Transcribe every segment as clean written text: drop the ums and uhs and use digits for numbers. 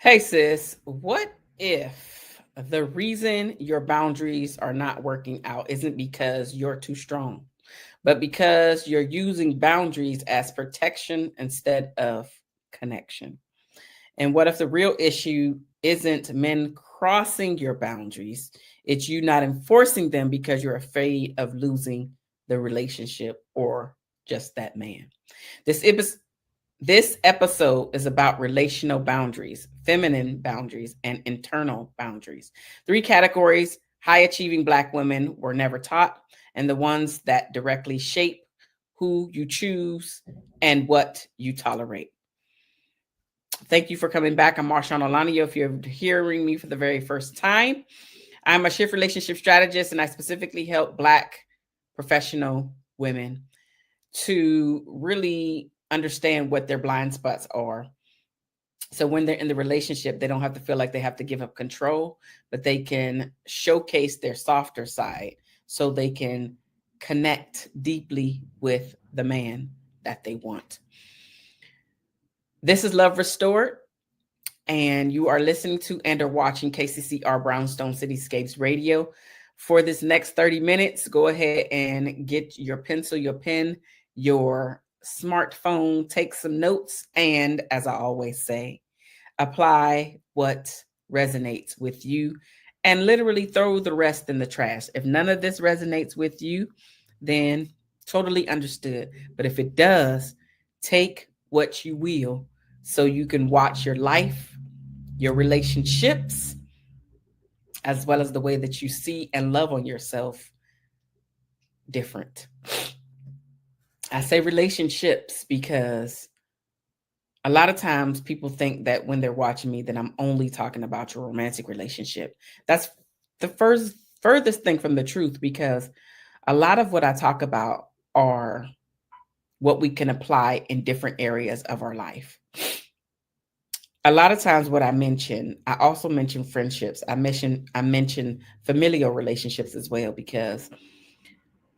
Hey sis, what if the reason your boundaries are not working out isn't because you're too strong, but because you're using boundaries as protection instead of connection? And what if the real issue isn't men crossing your boundaries? It's you not enforcing them because you're afraid of losing the relationship or just that man. This this episode is about relational boundaries, feminine boundaries, and internal boundaries. Three categories high achieving Black women were never taught, and the ones that directly shape who you choose and what you tolerate. Thank you for coming back. I'm Marshaun Olaniyan. If you're hearing me for the very first time, I'm a shift relationship strategist, and I specifically help Black professional women to really understand what their blind spots are. So when they're in the relationship, they don't have to feel like they have to give up control, but they can showcase their softer side so they can connect deeply with the man that they want. This is Love Restored, and you are listening to and are watching KCCR Brownstone Cityscapes Radio. For this next 30 minutes, go ahead and get your pencil, your pen, your smartphone, take some notes, and as I always say, apply what resonates with you and literally throw the rest in the trash. If none of this resonates with you, then totally understood. But if it does, take what you will so you can watch your life, your relationships, as well as the way that you see and love on yourself different. I say relationships because a lot of times people think that when they're watching me that I'm only talking about your romantic relationship. That's the furthest thing from the truth, because a lot of what I talk about are what we can apply in different areas of our life. A lot of times what I also mention friendships. I mention familial relationships as well, because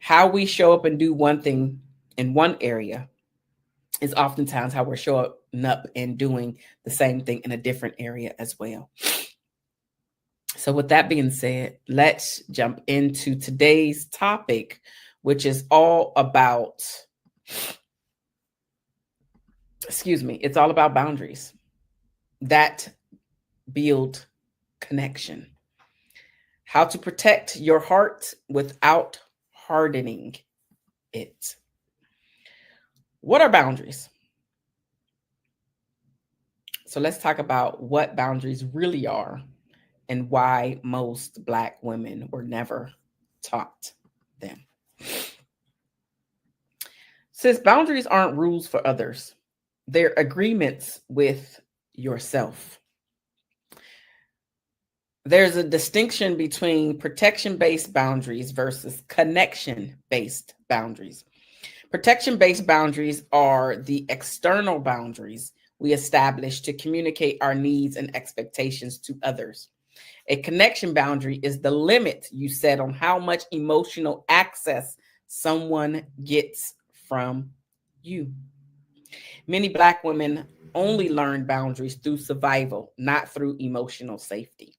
how we show up and do one thing in one area is oftentimes how we're showing up and doing the same thing in a different area as well. So with that being said, let's jump into today's topic, which is all about, it's all about boundaries that build connection. How to protect your heart without hardening it. What are boundaries? So let's talk about what boundaries really are and why most Black women were never taught them. Since boundaries aren't rules for others, they're agreements with yourself. There's a distinction between protection-based boundaries versus connection-based boundaries. Protection-based boundaries are the external boundaries we establish to communicate our needs and expectations to others. A connection boundary is the limit you set on how much emotional access someone gets from you. Many Black women only learn boundaries through survival, not through emotional safety.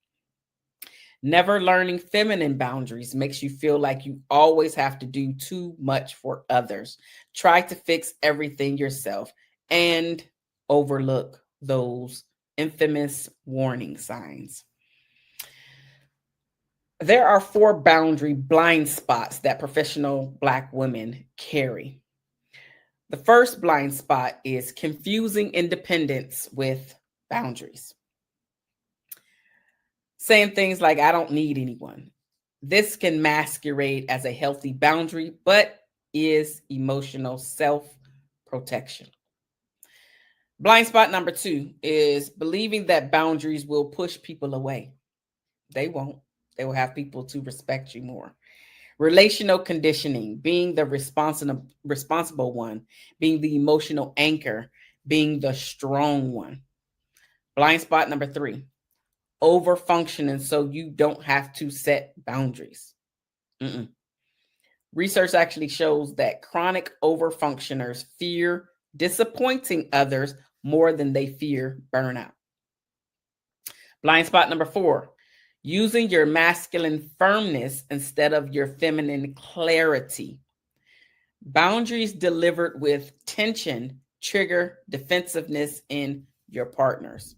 Never learning feminine boundaries makes you feel like you always have to do too much for others, try to fix everything yourself, and overlook those infamous warning signs. There are 4 boundary blind spots that professional Black women carry. The first blind spot is confusing independence with boundaries. Saying things like, I don't need anyone. This can masquerade as a healthy boundary, but is emotional self-protection. Blind spot number 2 is believing that boundaries will push people away. They won't. They will have people to respect you more. Relational conditioning, being the responsible one, being the emotional anchor, being the strong one. Blind spot number 3, over functioning so you don't have to set boundaries. Research actually shows that chronic over functioners fear disappointing others more than they fear burnout. Blind spot number 4, using your masculine firmness instead of your feminine clarity. Boundaries delivered with tension trigger defensiveness in your partners.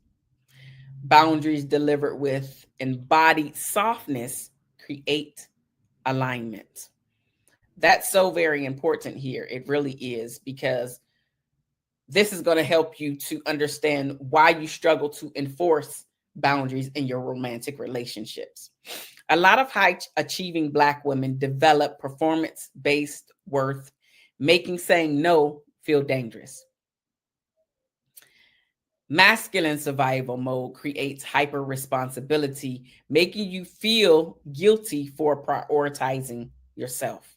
Boundaries delivered with embodied softness create alignment. That's so very important here. It really is, because this is going to help you to understand why you struggle to enforce boundaries in your romantic relationships. A lot of high achieving Black women develop performance-based worth, making saying no feel dangerous. Masculine survival mode creates hyper responsibility, making you feel guilty for prioritizing yourself.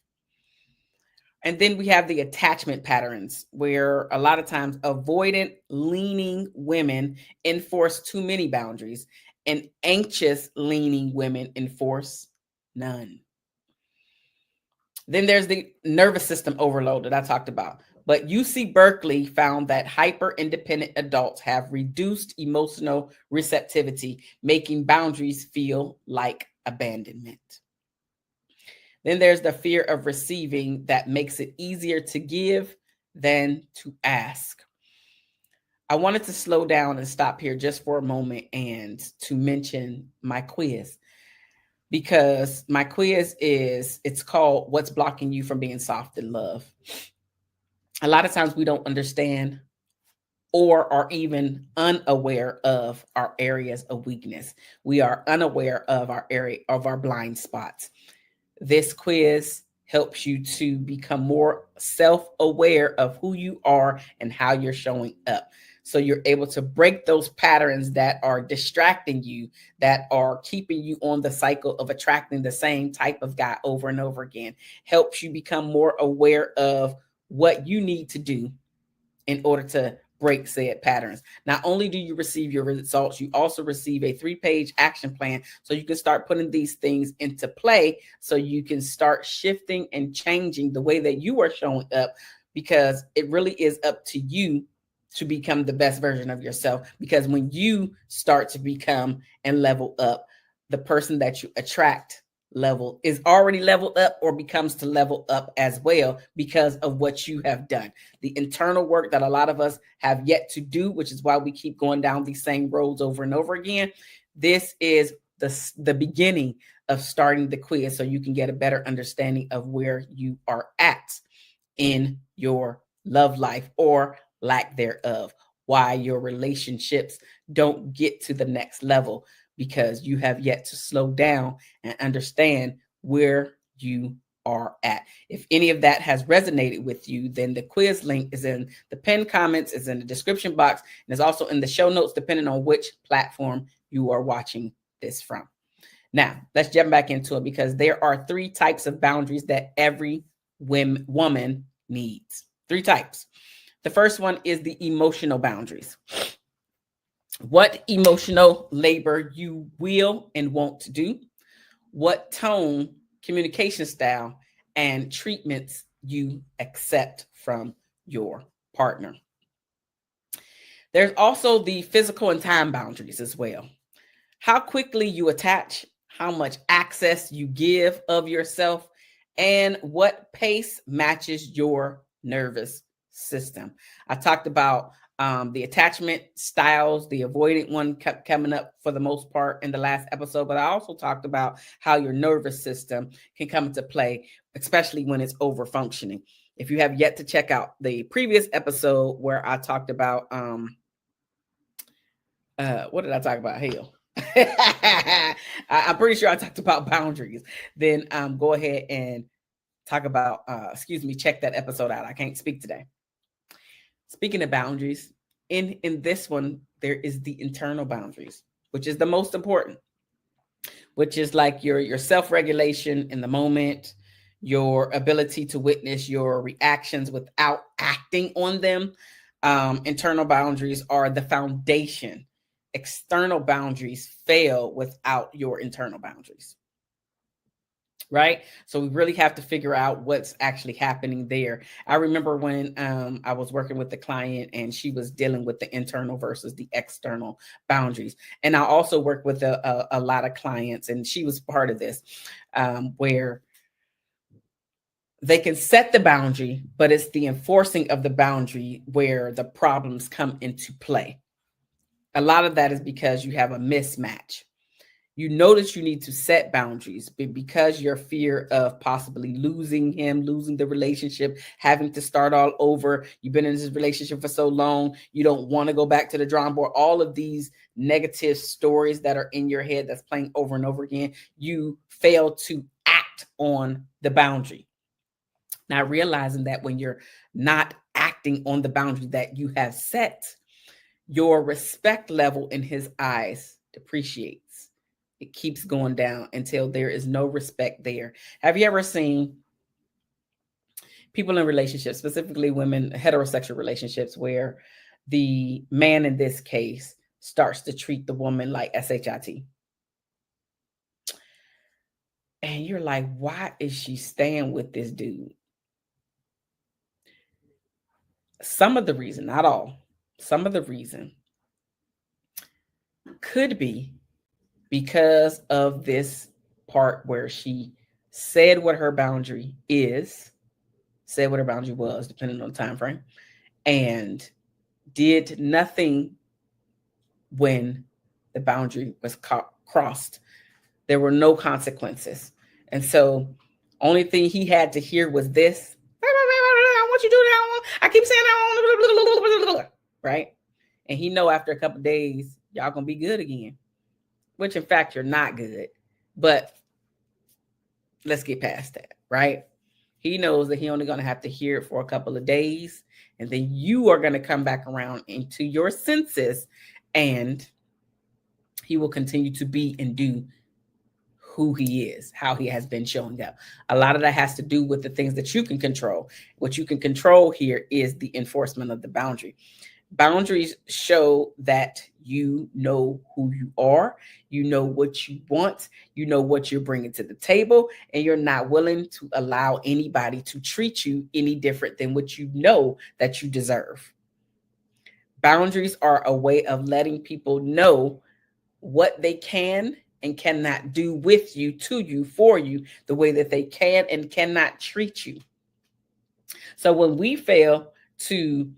And then we have the attachment patterns, where a lot of times avoidant, leaning women enforce too many boundaries, and anxious, leaning women enforce none. Then there's the nervous system overload that I talked about. But UC Berkeley found that hyper-independent adults have reduced emotional receptivity, making boundaries feel like abandonment. Then there's the fear of receiving that makes it easier to give than to ask. I wanted to slow down and stop here just for a moment and to mention my quiz, because my quiz it's called What's Blocking You from Being Soft in Love. A lot of times we don't understand or are even unaware of our areas of weakness. We are unaware of our area of our blind spots. This quiz helps you to become more self-aware of who you are and how you're showing up. So you're able to break those patterns that are distracting you, that are keeping you on the cycle of attracting the same type of guy over and over again. Helps you become more aware of what you need to do in order to break said patterns. Not only do you receive your results, you also receive a 3-page action plan so you can start putting these things into play, so you can start shifting and changing the way that you are showing up, because it really is up to you to become the best version of yourself. Because when you start to become and level up, the person that you attract is already leveled up or becomes to level up as well, because of what you have done. The internal work that a lot of us have yet to do, which is why we keep going down these same roads over and over again. This is the beginning of starting the quiz, so you can get a better understanding of where you are at in your love life or lack thereof, why your relationships don't get to the next level, because you have yet to slow down and understand where you are at. If any of that has resonated with you, then the quiz link is in the pinned comments, is in the description box, and is also in the show notes, depending on which platform you are watching this from. Now, let's jump back into it, because there are 3 types of boundaries that every woman needs. 3 types. The first one is the emotional boundaries. What emotional labor you will and won't do, what tone, communication style, and treatments you accept from your partner. There's also the physical and time boundaries as well. How quickly you attach, how much access you give of yourself, and what pace matches your nervous system. I talked about the attachment styles, the avoidant one kept coming up for the most part in the last episode, but I also talked about how your nervous system can come into play, especially when it's over functioning. If you have yet to check out the previous episode where I talked about, what did I talk about? Hell. I'm pretty sure I talked about boundaries. Then go ahead and talk about, check that episode out. I can't speak today. Speaking of boundaries, in this one, there is the internal boundaries, which is the most important, which is like your self-regulation in the moment, your ability to witness your reactions without acting on them. Internal boundaries are the foundation. External boundaries fail without your internal boundaries. right? So we really have to figure out what's actually happening there. I remember when I was working with the client and she was dealing with the internal versus the external boundaries. And I also work with a lot of clients, and she was part of this, where they can set the boundary, but it's the enforcing of the boundary where the problems come into play. A lot of that is because you have a mismatch. You notice you need to set boundaries, but because your fear of possibly losing him, losing the relationship, having to start all over, you've been in this relationship for so long, you don't want to go back to the drawing board, all of these negative stories that are in your head that's playing over and over again, you fail to act on the boundary. Now, realizing that when you're not acting on the boundary that you have set, your respect level in his eyes depreciates. It keeps going down until there is no respect there. Have you ever seen people in relationships, specifically women, heterosexual relationships, where the man in this case starts to treat the woman like SHIT? And you're like, why is she staying with this dude? Some of the reason, not all, some of the reason could be because of this part where she said what her boundary is, said what her boundary was, depending on the time frame, and did nothing when the boundary was crossed. There were no consequences. And so only thing he had to hear was this. I want you to do that. I keep saying I want, right? And he know after a couple of days, y'all gonna be good again. Which in fact, you're not good. But let's get past that, right? He knows that he only going to have to hear it for a couple of days, and then you are going to come back around into your senses, and he will continue to be and do who he is, how he has been showing up. A lot of that has to do with the things that you can control. What you can control here is the enforcement of the boundary. Boundaries show that you know who you are, you know what you want, you know what you're bringing to the table, and you're not willing to allow anybody to treat you any different than what you know that you deserve. Boundaries are a way of letting people know what they can and cannot do with you, to you, for you, the way that they can and cannot treat you. So when we fail to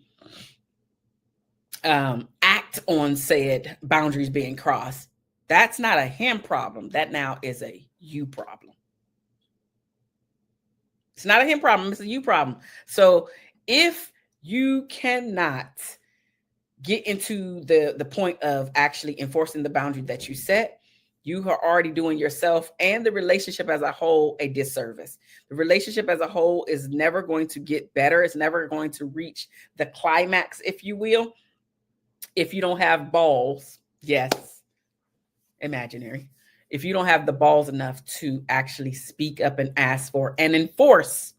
act on said boundaries being crossed, that's not a him problem. That now is a you problem. It's not a him problem. It's a you problem. So if you cannot get into the point of actually enforcing the boundary that you set, you are already doing yourself and the relationship as a whole a disservice. The relationship as a whole is never going to get better. It's never going to reach the climax, if you will, if you don't have balls. Yes, imaginary. If you don't have the balls enough to actually speak up and ask for and enforce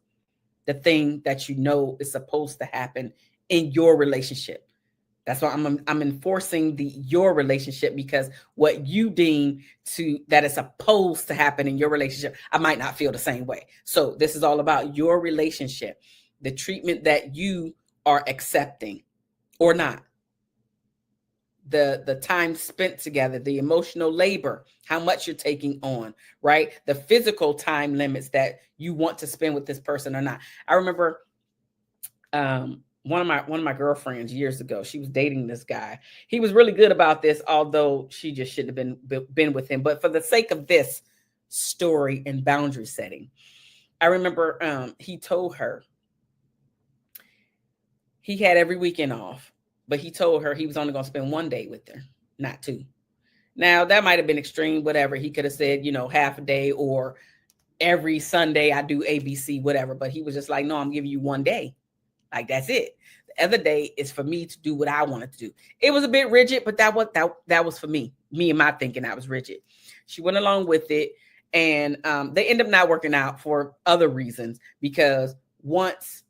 the thing that you know is supposed to happen in your relationship. That's why I'm enforcing your relationship, because what you deem that is supposed to happen in your relationship, I might not feel the same way. So this is all about your relationship, the treatment that you are accepting or not, the time spent together, the emotional labor, how much you're taking on, right? The physical time limits that you want to spend with this person or not. I remember one of my girlfriends years ago, she was dating this guy. He was really good about this, although she just shouldn't have been with him. But for the sake of this story and boundary setting, I remember he told her he had every weekend off, but he told her he was only going to spend one day with her, not two. Now, that might have been extreme, whatever. He could have said, half a day, or every Sunday I do ABC, whatever. But he was just like, no, I'm giving you one day. Like, that's it. The other day is for me to do what I wanted to do. It was a bit rigid, but that was for me. Me and my thinking, I was rigid. She went along with it, and they ended up not working out for other reasons, because once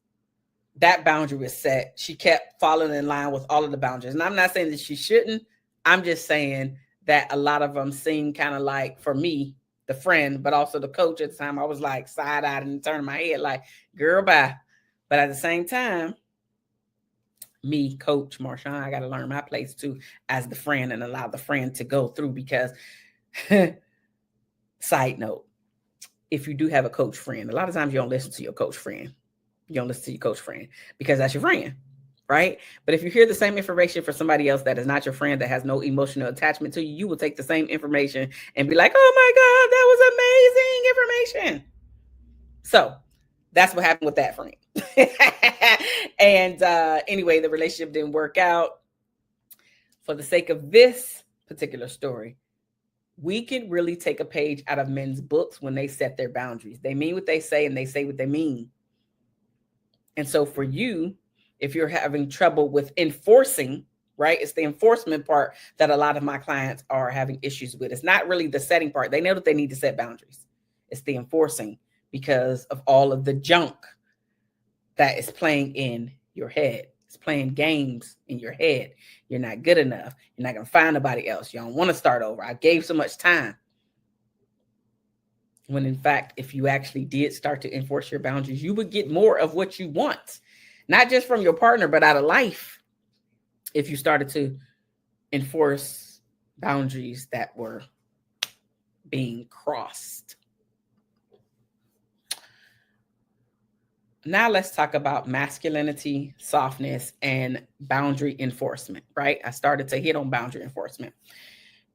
that boundary was set, she kept falling in line with all of the boundaries. And I'm not saying that she shouldn't. I'm just saying that a lot of them seem kind of like, for me, the friend, but also the coach at the time. I was like side-eyed and turning my head like, girl, bye. But at the same time, me, Coach Marshaun, I got to learn my place too as the friend and allow the friend to go through because, side note, if you do have a coach friend, a lot of times you don't listen to your coach friend. You don't listen to your coach friend because that's your friend, right? But if you hear the same information from somebody else that is not your friend, that has no emotional attachment to you, you will take the same information and be like, oh my God, that was amazing information. So that's what happened with that friend. And anyway, the relationship didn't work out. For the sake of this particular story, we can really take a page out of men's books when they set their boundaries. They mean what they say and they say what they mean. And so for you, if you're having trouble with enforcing, right, it's the enforcement part that a lot of my clients are having issues with. It's not really the setting part. They know that they need to set boundaries. It's the enforcing because of all of the junk that is playing in your head. It's playing games in your head. You're not good enough. You're not going to find nobody else. You don't want to start over. I gave so much time. When in fact, if you actually did start to enforce your boundaries, you would get more of what you want, not just from your partner, but out of life. If you started to enforce boundaries that were being crossed. Now let's talk about masculinity, softness, and boundary enforcement, right? I started to hit on boundary enforcement.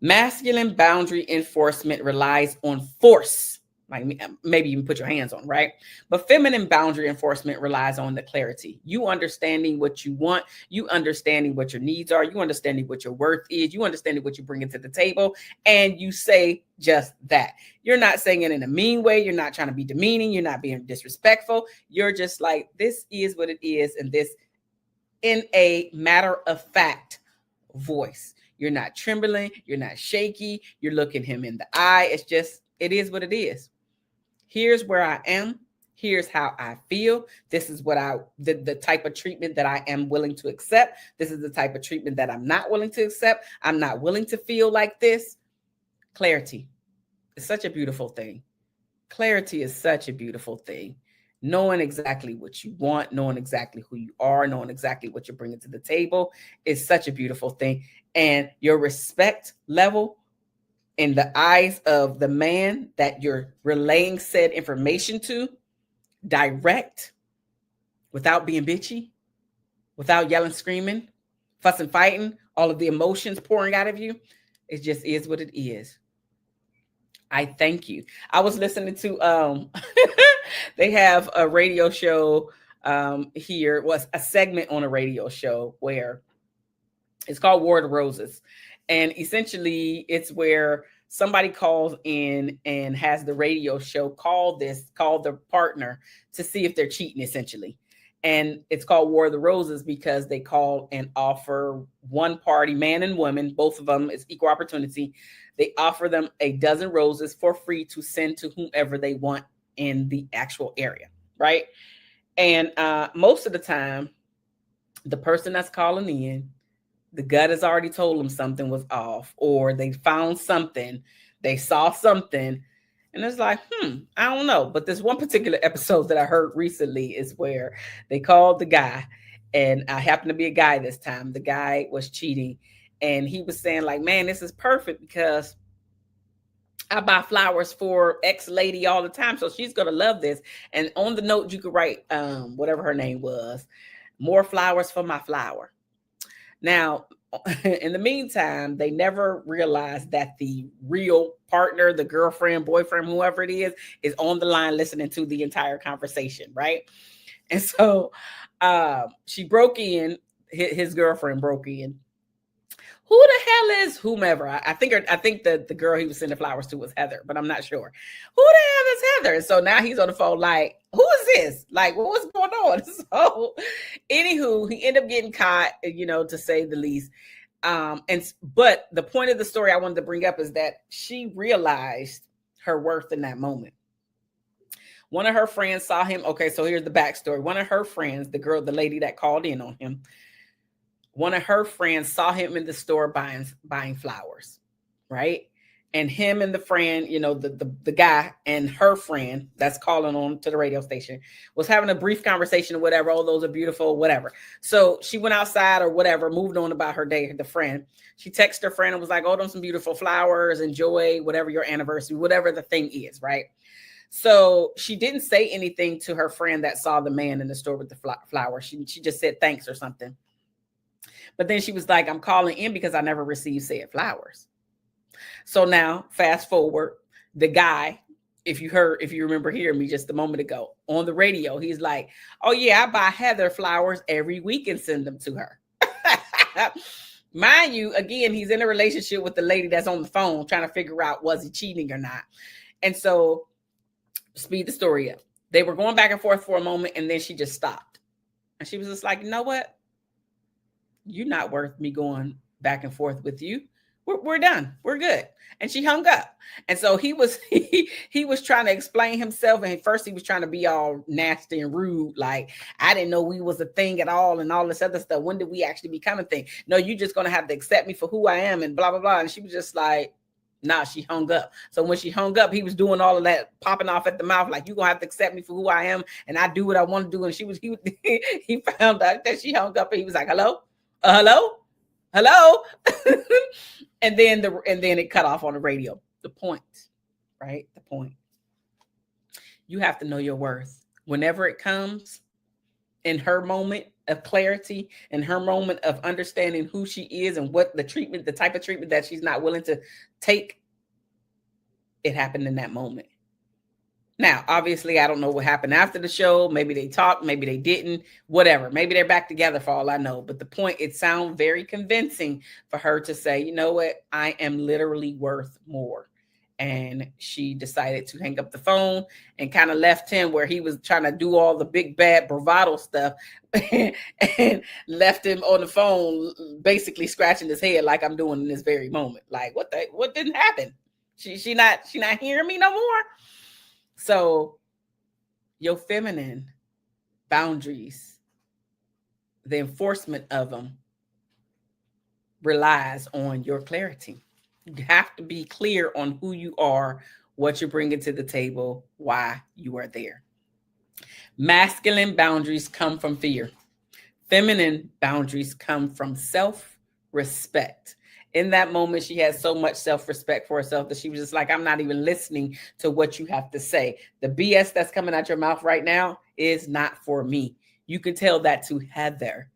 Masculine boundary enforcement relies on force, like maybe you can put your hands on, right? But feminine boundary enforcement relies on the clarity. You understanding what you want, you understanding what your needs are, you understanding what your worth is, you understanding what you bring into the table, and you say just that. You're not saying it in a mean way. You're not trying to be demeaning. You're not being disrespectful. You're just like, this is what it is, and this in a matter of fact voice. You're not trembling. You're not shaky. You're looking him in the eye. It's just, it is what it is. Here's where I am. Here's how I feel. This is what the type of treatment that I am willing to accept. This is the type of treatment that I'm not willing to accept. I'm not willing to feel like this. Clarity is such a beautiful thing. Clarity is such a beautiful thing. Knowing exactly what you want, knowing exactly who you are, knowing exactly what you're bringing to the table is such a beautiful thing. And your respect level in the eyes of the man that you're relaying said information to, direct, without being bitchy, without yelling, screaming, fussing, fighting, all of the emotions pouring out of you, it just is what it is. I thank you. I was listening to they have a radio show here. It was a segment on a radio show where it's called War of the Roses. And essentially it's where somebody calls in and has the radio show call the partner to see if they're cheating, essentially. And it's called War of the Roses because they call and offer one party, man and woman, both of them, it's equal opportunity. They offer them a dozen roses for free to send to whomever they want in the actual area, right? And most of the time, the person that's calling in, the gut has already told them something was off, or they found something, they saw something, and it's like, I don't know. But this one particular episode that I heard recently is where they called the guy, and I happened to be a guy this time. The guy was cheating, and he was saying like, man, this is perfect because I buy flowers for X lady all the time, so she's gonna love this. And on the note, you could write whatever her name was, more flowers for my flower. Now, in the meantime, they never realized that the real partner, the girlfriend, boyfriend, whoever it is on the line listening to the entire conversation, right? And so she broke in, his girlfriend broke in. Who the hell is whomever? I think that the girl he was sending flowers to was Heather, but I'm not sure. Who the hell is Heather? And so now he's on the phone like, who is this? Like, what's going on? So anywho, he ended up getting caught, to say the least. But the point of the story I wanted to bring up is that she realized her worth in that moment. One of her friends saw him. Okay, so here's the backstory. One of her friends, the lady that called in on him, one of her friends saw him in the store buying flowers, right? and him and the friend, the guy and her friend that's calling on to the radio station was having a brief conversation or whatever. Oh, those are beautiful, whatever. So she went outside or whatever, moved on about her day. The friend, she texted her friend and was like, oh, those some beautiful flowers, enjoy whatever your anniversary, whatever the thing is, right? So she didn't say anything to her friend that saw the man in the store with the flowers. She just said thanks or something. But then she was like, I'm calling in because I never received said flowers. So now fast forward, the guy, if you remember hearing me just a moment ago on the radio, he's like, oh yeah, I buy Heather flowers every week and send them to her. Mind you, again, he's in a relationship with the lady that's on the phone trying to figure out, was he cheating or not? And so speed the story up. They were going back and forth for a moment, and then she just stopped. And she was just like, you know what? You're not worth me going back and forth with you. We're done. We're good. And she hung up. And so he was trying to explain himself. And first he was trying to be all nasty and rude. Like, I didn't know we was a thing at all and all this other stuff. When did we actually become a thing? No, you're just going to have to accept me for who I am and blah, blah, blah. And she was just like, nah, she hung up. So when she hung up, he was doing all of that, popping off at the mouth, like, you're going to have to accept me for who I am. And I do what I want to do. And he found out that she hung up and he was like, hello? Hello? And then it cut off on the radio. The point, right? The point. You have to know your worth. Whenever it comes, in her moment of clarity, in her moment of understanding who she is and what the type of treatment that she's not willing to take, it happened in that moment. Now, obviously, I don't know what happened after the show. Maybe they talked, maybe they didn't, whatever. Maybe they're back together for all I know. But the point, it sounds very convincing for her to say, you know what? I am literally worth more. And she decided to hang up the phone and kind of left him where he was trying to do all the big, bad bravado stuff and left him on the phone, basically scratching his head like I'm doing in this very moment. Like, what didn't happen? She not hearing me no more. So your feminine boundaries, the enforcement of them relies on your clarity. You have to be clear on who you are, what you're bringing to the table, why you are there. Masculine boundaries come from fear. Feminine boundaries come from self-respect. In that moment, she had so much self-respect for herself that she was just like, I'm not even listening to what you have to say. The BS that's coming out your mouth right now is not for me. You can tell that to Heather,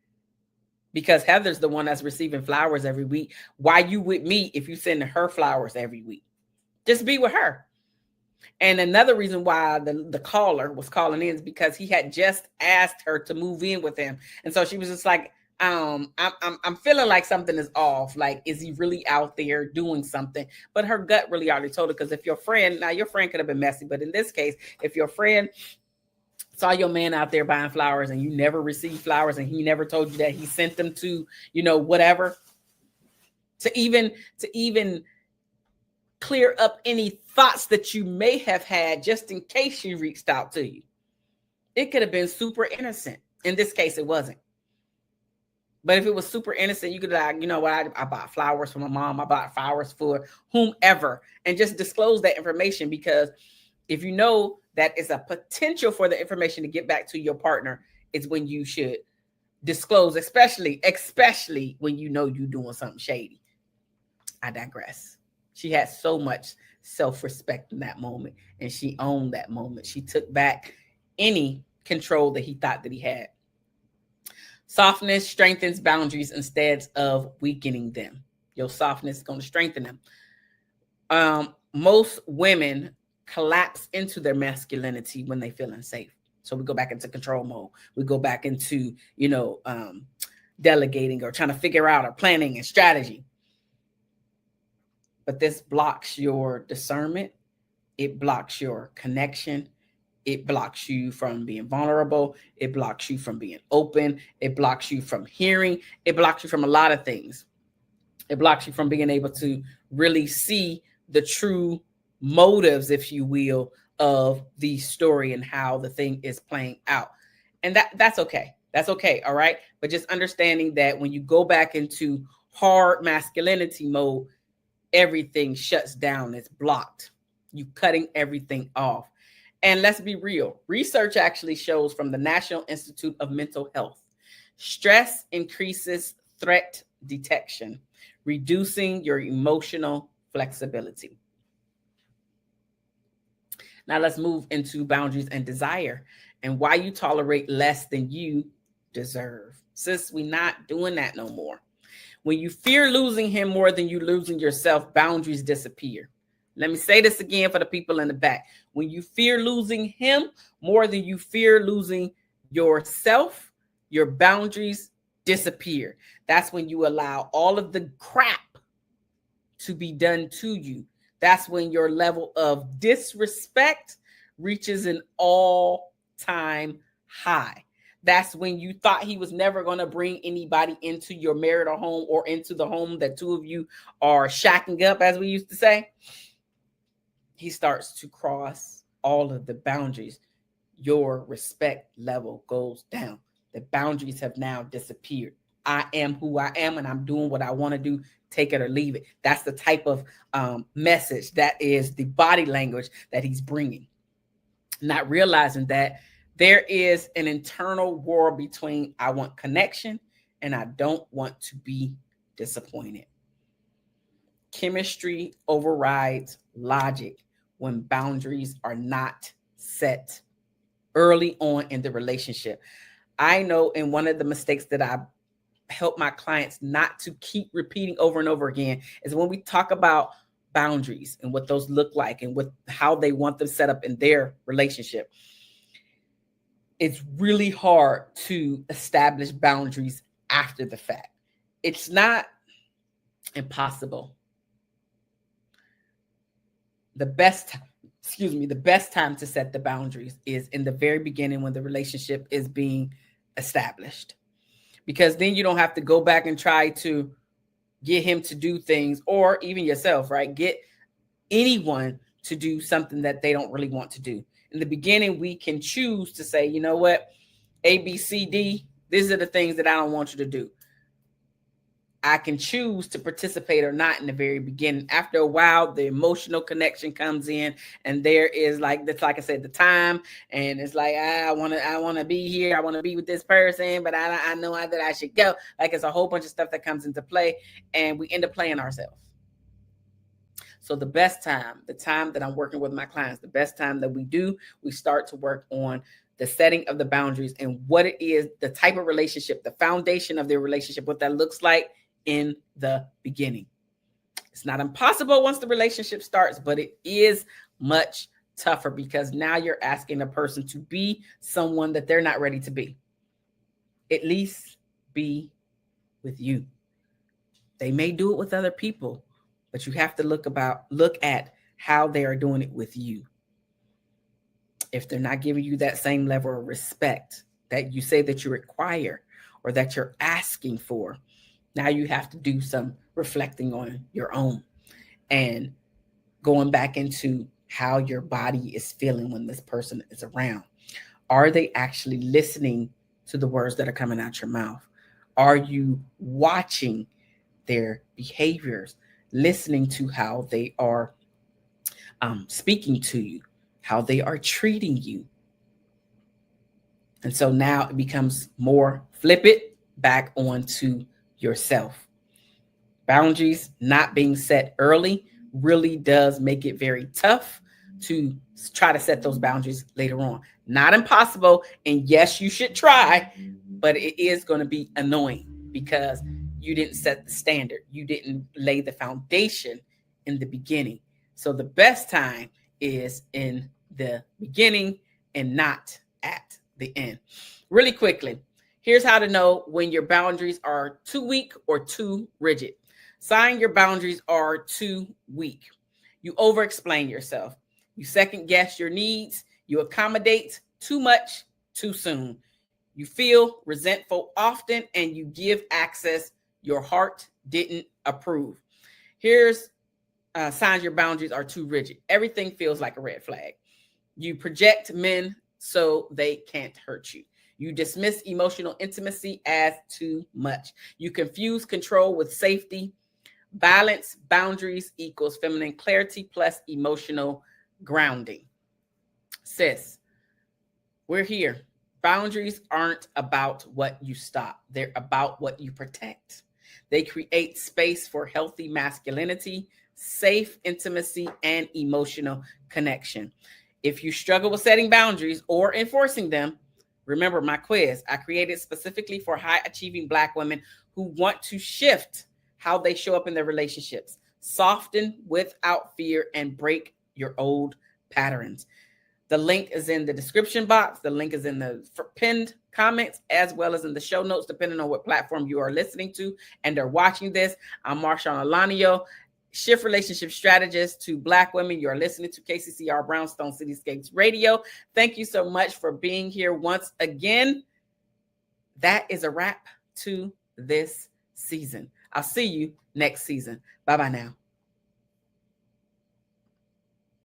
because Heather's the one that's receiving flowers every week. Why you with me if you send her flowers every week? Just be with her. And another reason why the caller was calling in is because he had just asked her to move in with him. And so she was just like, I'm feeling like something is off. Like, is he really out there doing something? But her gut really already told her, because if your friend could have been messy, but in this case, if your friend saw your man out there buying flowers and you never received flowers and he never told you that he sent them to, whatever, to even clear up any thoughts that you may have had just in case she reached out to you. It could have been super innocent. In this case, it wasn't. But if it was super innocent, you could like, you know what, I bought flowers for my mom. I bought flowers for whomever, and just disclose that information. Because if you know that is a potential for the information to get back to your partner, is when you should disclose, especially when you know you're doing something shady. I digress. She had so much self-respect in that moment, and she owned that moment. She took back any control that he thought that he had. Softness strengthens boundaries instead of weakening them. Your softness is going to strengthen them. Most women collapse into their masculinity when they feel unsafe. So we go back into control mode. We go back into, delegating or trying to figure out or planning and strategy. But this blocks your discernment. It blocks your connection. It blocks you from being vulnerable. It blocks you from being open. It blocks you from hearing. It blocks you from a lot of things. It blocks you from being able to really see the true motives, if you will, of the story and how the thing is playing out. And that's okay. That's okay. All right. But just understanding that when you go back into hard masculinity mode, everything shuts down. It's blocked. You cutting everything off. And let's be real. Research actually shows from the National Institute of Mental Health, stress increases threat detection, reducing your emotional flexibility. Now let's move into boundaries and desire and why you tolerate less than you deserve. Sis, we're not doing that no more. When you fear losing him more than you losing yourself, boundaries disappear. Let me say this again for the people in the back. When you fear losing him more than you fear losing yourself, your boundaries disappear. That's when you allow all of the crap to be done to you. That's when your level of disrespect reaches an all-time high. That's when you thought he was never going to bring anybody into your marital home or into the home that two of you are shacking up, as we used to say. He starts to cross all of the boundaries. Your respect level goes down. The boundaries have now disappeared. I am who I am, and I'm doing what I want to do. Take it or leave it. That's the type of message, that is the body language that he's bringing. Not realizing that there is an internal war between I want connection and I don't want to be disappointed. Chemistry overrides logic when boundaries are not set early on in the relationship. I know in one of the mistakes that I help my clients not to keep repeating over and over again is when we talk about boundaries and what those look like and what how they want them set up in their relationship. It's really hard to establish boundaries after the fact. It's not impossible. The best time to set the boundaries is in the very beginning when the relationship is being established. Because then you don't have to go back and try to get him to do things, or even yourself, right? Get anyone to do something that they don't really want to do. In the beginning, we can choose to say, you know what, A, B, C, D, these are the things that I don't want you to do. I can choose to participate or not in the very beginning. After a while, the emotional connection comes in, and there is like that's like I said, the time, and it's like I want to be here, I want to be with this person, but I know that I should go. Like it's a whole bunch of stuff that comes into play, and we end up playing ourselves. So the best time, the time that I'm working with my clients, the best time that we start to work on the setting of the boundaries and what it is, the type of relationship, the foundation of their relationship, what that looks like in the beginning. It's not impossible once the relationship starts, but it is much tougher because now you're asking a person to be someone that they're not ready to be. At least be with you. They may do it with other people, but you have to look at how they are doing it with you. If they're not giving you that same level of respect that you say that you require or that you're asking for, now you have to do some reflecting on your own and going back into how your body is feeling when this person is around. Are they actually listening to the words that are coming out your mouth? Are you watching their behaviors, listening to how they are speaking to you, how they are treating you? And so now it becomes more flip it back onto yourself. Boundaries not being set early really does make it very tough to try to set those boundaries later on. Not impossible. And yes, you should try, but it is going to be annoying because you didn't set the standard. You didn't lay the foundation in the beginning. So the best time is in the beginning and not at the end. Really quickly, here's how to know when your boundaries are too weak or too rigid. Sign your boundaries are too weak. You over-explain yourself. You second-guess your needs. You accommodate too much too soon. You feel resentful often, and you give access your heart didn't approve. Here's signs your boundaries are too rigid. Everything feels like a red flag. You project men so they can't hurt you. You dismiss emotional intimacy as too much. You confuse control with safety. Balance, boundaries equals feminine clarity plus emotional grounding. Sis, we're here. Boundaries aren't about what you stop. They're about what you protect. They create space for healthy masculinity, safe intimacy, and emotional connection. If you struggle with setting boundaries or enforcing them, remember my quiz. I created specifically for high achieving Black women who want to shift how they show up in their relationships, soften without fear, and break your old patterns. The link is in the description box. The link is in the pinned comments, as well as in the show notes, depending on what platform you are listening to and are watching this. I'm Marshaun Olaniyan, shift relationship strategist to Black women. You are listening to KCCR Brownstone Cityscapes Radio. Thank you so much for being here once again. That is a wrap to this season. I'll see you next season. Bye-bye now.